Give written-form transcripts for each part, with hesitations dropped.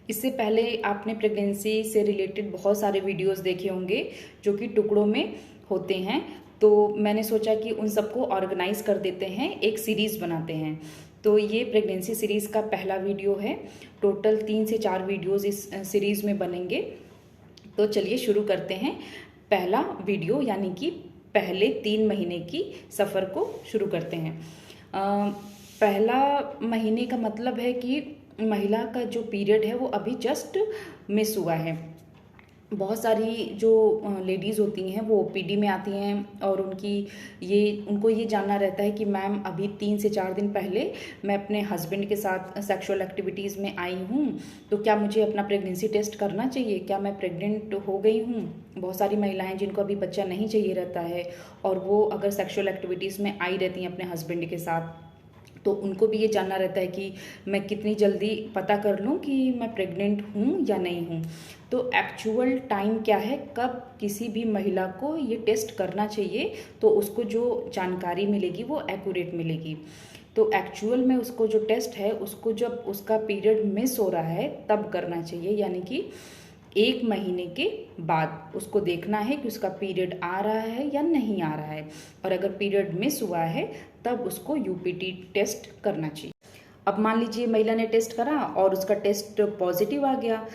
इससे पहले आपने प्रेगनेंसी से रिलेटेड बहुत सारे वीडियोस देखे होंगे जो कि टुकड़ों में होते हैं। तो मैंने सोचा कि उन सबको ऑर्गेनाइज कर देते हैं, एक सीरीज़ बनाते हैं। तो ये प्रेगनेंसी सीरीज़ का पहला वीडियो है। टोटल 3 से 4 वीडियोस इस सीरीज़ में बनेंगे। तो चलिए शुरू करते हैं। पहला वीडियो यानी कि पहले 3 महीने की सफ़र को शुरू करते हैं। पहला महीने का मतलब है कि महिला का जो पीरियड है वो अभी जस्ट मिस हुआ है। बहुत सारी जो लेडीज़ होती हैं वो ओपीडी में आती हैं और उनको ये जानना रहता है कि मैम अभी 3 से 4 दिन पहले मैं अपने हस्बैंड के साथ सेक्सुअल एक्टिविटीज़ में आई हूँ, तो क्या मुझे अपना प्रेगनेंसी टेस्ट करना चाहिए, क्या मैं प्रेग्नेंट हो गई हूँ। बहुत सारी महिलाएं जिनको अभी बच्चा नहीं चाहिए रहता है और वो अगर सेक्सुअल एक्टिविटीज़ में आई रहती हैं अपने हस्बैंड के साथ, तो उनको भी ये जानना रहता है कि मैं कितनी जल्दी पता कर लूँ कि मैं प्रेग्नेंट हूँ या नहीं हूँ। तो एक्चुअल टाइम क्या है, कब किसी भी महिला को ये टेस्ट करना चाहिए, तो उसको जो जानकारी मिलेगी वो एक्यूरेट मिलेगी। तो एक्चुअल में उसको जो टेस्ट है उसको जब उसका पीरियड मिस हो रहा है तब करना चाहिए, यानी कि 1 महीने के बाद उसको देखना है कि उसका पीरियड आ रहा है या नहीं आ रहा है। और अगर पीरियड मिस हुआ है तब उसको यूपीटी टेस्ट करना चाहिए। अब मान लीजिए महिला ने टेस्ट करा और उसका टेस्ट पॉजिटिव आ गया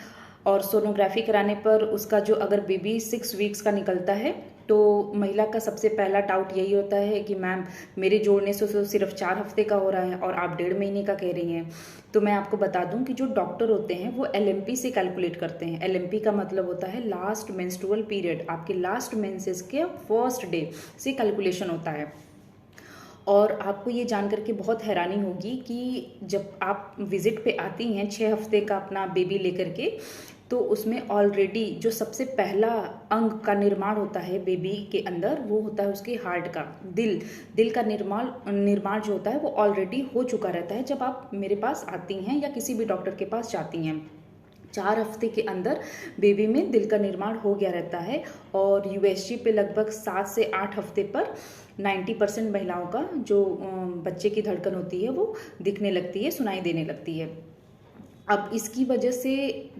और सोनोग्राफी कराने पर उसका जो अगर बेबी 6 वीक्स का निकलता है तो महिला का सबसे पहला डाउट यही होता है कि मैम मेरे जोड़ने से तो सिर्फ 4 हफ्ते का हो रहा है और आप 1.5 महीने का कह रही हैं। तो मैं आपको बता दूं कि जो डॉक्टर होते हैं वो एलएमपी से कैलकुलेट करते हैं। एलएमपी का मतलब होता है लास्ट मेंस्ट्रुअल पीरियड, आपके लास्ट मेंसेस के फर्स्ट डे से कैलकुलेशन होता है। और आपको ये जान करके बहुत हैरानी होगी कि जब आप विजिट पे आती हैं 6 हफ्ते का अपना बेबी लेकर के, तो उसमें ऑलरेडी जो सबसे पहला अंग का निर्माण होता है बेबी के अंदर वो होता है उसके हार्ट का, दिल का निर्माण जो होता है वो ऑलरेडी हो चुका रहता है जब आप मेरे पास आती हैं या किसी भी डॉक्टर के पास जाती हैं। 4 हफ्ते के अंदर बेबी में दिल का निर्माण हो गया रहता है और यूएसजी पे लगभग 7 से 8 हफ्ते पर 90% महिलाओं का जो बच्चे की धड़कन होती है वो दिखने लगती है, सुनाई देने लगती है। अब इसकी वजह से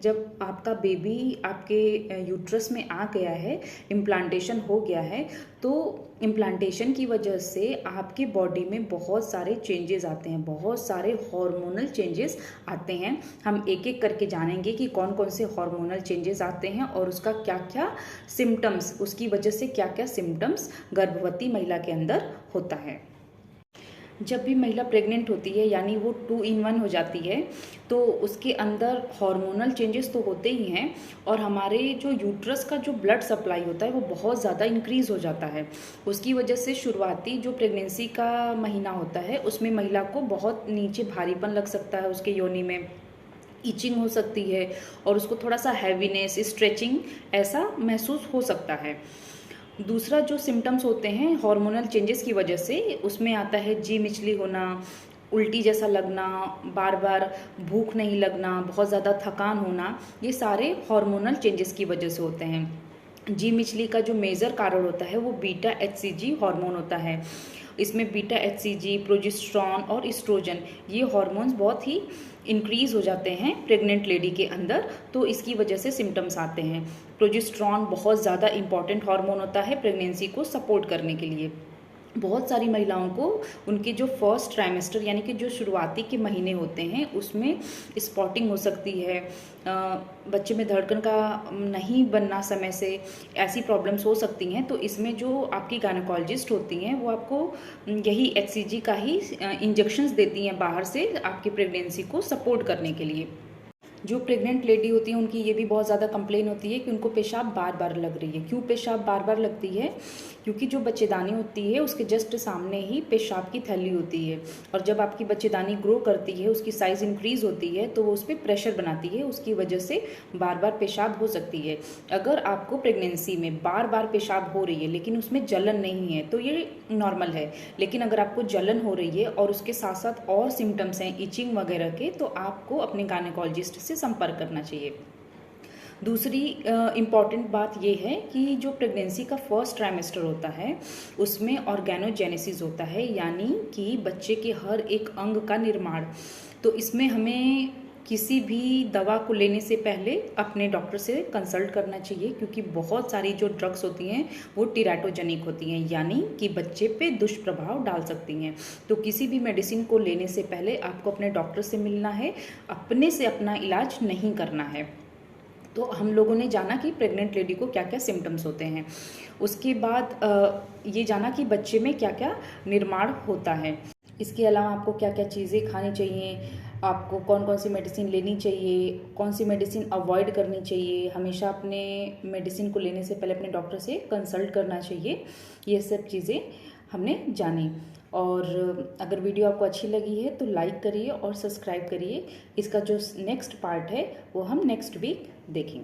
जब आपका बेबी आपके यूट्रस में आ गया है, इम्प्लांटेशन हो गया है, तो इम्प्लांटेशन की वजह से आपके बॉडी में बहुत सारे चेंजेस आते हैं, बहुत सारे हार्मोनल चेंजेस आते हैं। हम एक एक करके जानेंगे कि कौन कौन से हार्मोनल चेंजेस आते हैं और उसका क्या क्या सिम्टम्स, उसकी वजह से क्या क्या सिम्टम्स गर्भवती महिला के अंदर होता है। जब भी महिला प्रेग्नेंट होती है यानी वो 2 in 1 हो जाती है, तो उसके अंदर हार्मोनल चेंजेस तो होते ही हैं और हमारे जो यूट्रस का जो ब्लड सप्लाई होता है वो बहुत ज़्यादा इंक्रीज़ हो जाता है। उसकी वजह से शुरुआती जो प्रेगनेंसी का महीना होता है उसमें महिला को बहुत नीचे भारीपन लग सकता है, उसके योनि में इचिंग हो सकती है और उसको थोड़ा सा हैवीनेस, स्ट्रेचिंग ऐसा महसूस हो सकता है। दूसरा जो सिम्टम्स होते हैं हार्मोनल चेंजेस की वजह से, उसमें आता है जी मिचली होना, उल्टी जैसा लगना, बार बार भूख नहीं लगना, बहुत ज़्यादा थकान होना, ये सारे हार्मोनल चेंजेस की वजह से होते हैं। जी मिचली का जो मेजर कारण होता है वो बीटा एचसीजी हार्मोन होता है। इसमें बीटा एचसीजी, प्रोजेस्टेरॉन और एस्ट्रोजन, ये हार्मोन्स बहुत ही इंक्रीज हो जाते हैं प्रेग्नेंट लेडी के अंदर, तो इसकी वजह से सिम्टम्स आते हैं। प्रोजेस्टेरॉन बहुत ज़्यादा इंपॉर्टेंट हार्मोन होता है प्रेगनेंसी को सपोर्ट करने के लिए। बहुत सारी महिलाओं को उनके जो फर्स्ट ट्राइमेस्टर यानी कि जो शुरुआती के महीने होते हैं उसमें स्पॉटिंग हो सकती है, बच्चे में धड़कन का नहीं बनना समय से, ऐसी प्रॉब्लम्स हो सकती हैं। तो इसमें जो आपकी गायनेकोलॉजिस्ट होती हैं वो आपको यही एचसीजी का ही इंजेक्शंस देती हैं बाहर से आपकी प्रेगनेंसी को सपोर्ट करने के लिए। जो प्रेग्नेंट लेडी होती है उनकी ये भी बहुत ज़्यादा कंप्लेन होती है कि उनको पेशाब बार बार लग रही है। क्यों पेशाब बार बार लगती है? क्योंकि जो बच्चेदानी होती है उसके जस्ट सामने ही पेशाब की थैली होती है और जब आपकी बच्चेदानी ग्रो करती है, उसकी साइज़ इंक्रीज़ होती है, तो वो उस पर प्रेशर बनाती है, उसकी वजह से बार बार पेशाब हो सकती है। अगर आपको प्रेगनेंसी में बार बार पेशाब हो रही है लेकिन उसमें जलन नहीं है तो ये नॉर्मल है। लेकिन अगर आपको जलन हो रही है और उसके साथ साथ और सिम्टम्स हैं इचिंग वगैरह के, तो आपको अपने गायनेकोलॉजिस्ट से संपर्क करना चाहिए। दूसरी इम्पॉर्टेंट बात यह है कि जो प्रेगनेंसी का फर्स्ट ट्राइमेस्टर होता है उसमें ऑर्गेनोजेनेसिस होता है, यानी कि बच्चे के हर एक अंग का निर्माण। तो इसमें हमें किसी भी दवा को लेने से पहले अपने डॉक्टर से कंसल्ट करना चाहिए, क्योंकि बहुत सारी जो ड्रग्स होती हैं वो टीरैटोजेनिक होती हैं, यानी कि बच्चे पे दुष्प्रभाव डाल सकती हैं। तो किसी भी मेडिसिन को लेने से पहले आपको अपने डॉक्टर से मिलना है, अपने से अपना इलाज नहीं करना है। तो हम लोगों ने जाना कि प्रेग्नेंट लेडी को क्या क्या सिम्टम्स होते हैं। उसके बाद ये जाना कि बच्चे में क्या क्या निर्माण होता है। इसके अलावा आपको क्या क्या चीज़ें खानी चाहिए, आपको कौन कौन सी मेडिसिन लेनी चाहिए, कौन सी मेडिसिन अवॉइड करनी चाहिए। हमेशा अपने मेडिसिन को लेने से पहले अपने डॉक्टर से कंसल्ट करना चाहिए। ये सब चीज़ें हमने जानी। और अगर वीडियो आपको अच्छी लगी है तो लाइक करिए और सब्सक्राइब करिए। इसका जो नेक्स्ट पार्ट है वो हम नेक्स्ट वीक देखेंगे।